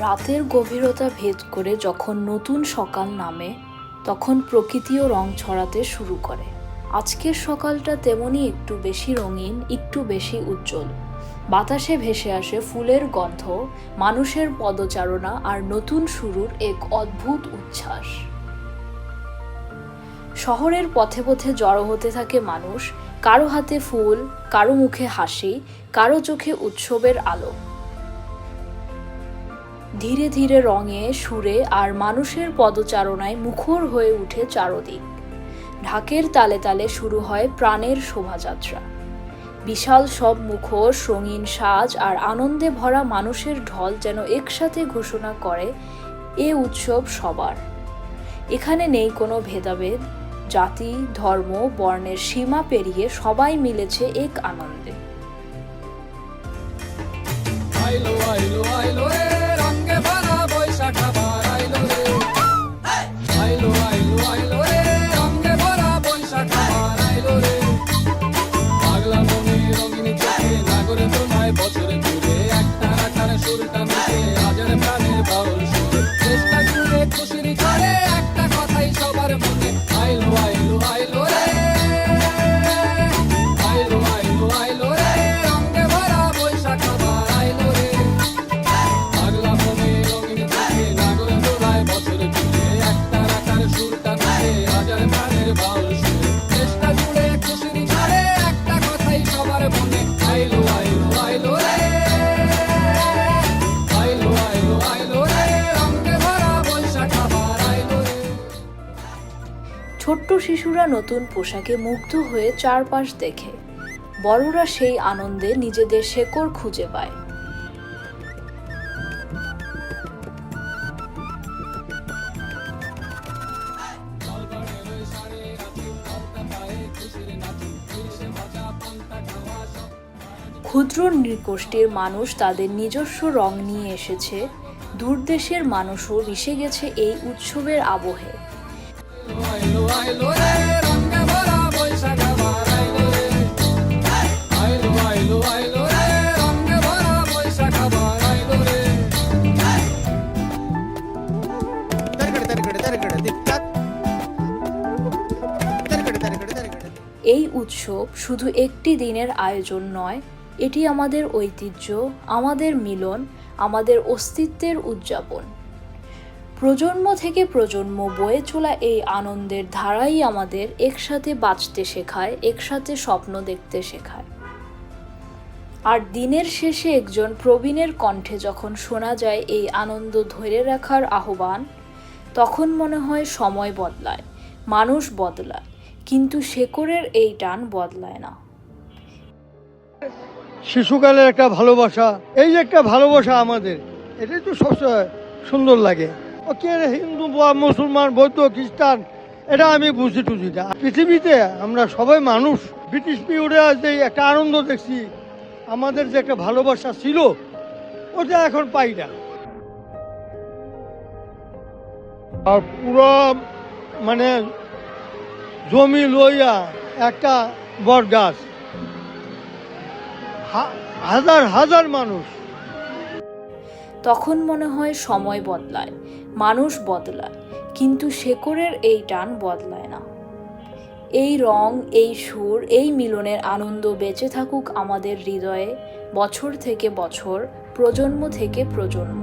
রাতের গভীরতা ভেদ করে যখন নতুন সকাল নামে, তখন প্রকৃতিও রং ছড়াতে শুরু করে। আজকের সকালটা তেমনি একটু বেশি রঙিন, একটু বেশি উজ্জ্বল। বাতাসে ভেসে আসে ফুলের গন্ধ, মানুষের পদচারণা আর নতুন শুরুর এক অদ্ভুত উচ্ছ্বাস। শহরের পথে পথে জড়ো হতে থাকে মানুষ, কারো হাতে ফুল, কারো মুখে হাসি, কারো চোখে উৎসবের আলো। ধীরে ধীরে রঙে, সুরে আর মানুষের পদচারণায় মুখর হয়ে উঠে চারদিক। ঢাকের তালে তালে শুরু হয় প্রাণের শোভাযাত্রা। বিশাল সব মুখোশ, রঙিন সাজ আর আনন্দে ভরা মানুষের ঢল যেন একসাথে ঘোষণা করে এ উৎসব সবার। এখানে নেই কোনো ভেদাভেদ, জাতি, ধর্ম, বর্ণের সীমা পেরিয়ে সবাই মিলেছে এক আনন্দে। আইলো আইলো আইলো রে রঙে ভরা বৈশাখ আবার আইলো রে। আইলো আইলো আইলো রে রঙে ভরা বৈশাখ আবার আইলো রে। পাগলা মনে রঙিন চোখে নাগরে তোমায় বছরে ঘুরে একটা রাখার সুরটা মিশে হাজার প্রাণের বাউল সুরে চেষ্টা জুড়ে খুশির ঝড়ে একটা কথাই সবার মনে। আইলো আইলো আইলো রে আইলো আইলো আইলো রে রঙে ভরা বৈশাখ আবার আইলো রে। পাগলা মনে রঙিন চোখে নাগরে তোমায় বছরে ঘুরে একটা রাখার সুরটা মিশে হাজার প্রাণের বাউল সুরে চেষ্টা জুড়ে খুশির ঝড়ে একটা কথাই সবার মনে। আইলো আইলো আইলো রে আইলো আইলো আইলো রে রঙে ভরা বৈশাখ আবার আইলো রে। ছোট্ট শিশুরা নতুন পোশাকে মুগ্ধ হয়ে চারপাশ দেখে, বড়রা সেই আনন্দে নিজেদের শেকড় খুঁজে পায়। ক্ষুদ্র নৃগোষ্ঠীর মানুষ তাদের নিজস্ব রং নিয়ে এসেছে, দূরদেশের মানুষও মিশে গেছে এই উৎসবের আবহে। আইলো আইলো রে রঙে ভরা বৈশাখ আবার আইলো রে। আইলো আইলো আইলো রে রঙে ভরা বৈশাখ আবার আইলো রে। এই উৎসব শুধু একটি দিনের আয়োজন নয়, এটি আমাদের ঐতিহ্য, আমাদের মিলন, আমাদের অস্তিত্বের উদযাপন। প্রজন্ম থেকে প্রজন্ম বয়ে চলা এই আনন্দের ধারাই আমাদের একসাথে বাঁচতে শেখায়, একসাথে স্বপ্ন দেখতে শেখায়। আর দিনের শেষে একজন প্রবীণের কণ্ঠে যখন শোনা যায় এই আনন্দ ধরে রাখার আহ্বান, তখন মনে হয় সময় বদলায়, মানুষ বদলায়, কিন্তু শেকড়ের এই টান বদলায় না। শিশুকালের একটা ভালোবাসা, এই যে একটা ভালোবাসা আমাদের, এটাই তো সবচেয়ে সুন্দর লাগে। ও কে হিন্দু বা মুসলমান, বৌদ্ধ, খ্রিস্টান, এটা আমি বুঝি টুঝি না। পৃথিবীতে আমরা সবাই মানুষ। ব্রিটিশ পিরিয়ডে যে একটা আনন্দ দেখছি, আমাদের যে একটা ভালোবাসা ছিল, ওটা এখন পাই না। আর পুরো মানে জমি লইয়া একটা বট গাছ, হাজার হাজার মানুষ। তখন মনে হয় সময় বদলায়, মানুষ বদলায়, কিন্তু শেকড়ের এই টান বদলায় না। এই রং, এই সুর, এই মিলনের আনন্দ বেঁচে থাকুক আমাদের হৃদয়ে, বছর থেকে বছর, প্রজন্ম থেকে প্রজন্ম।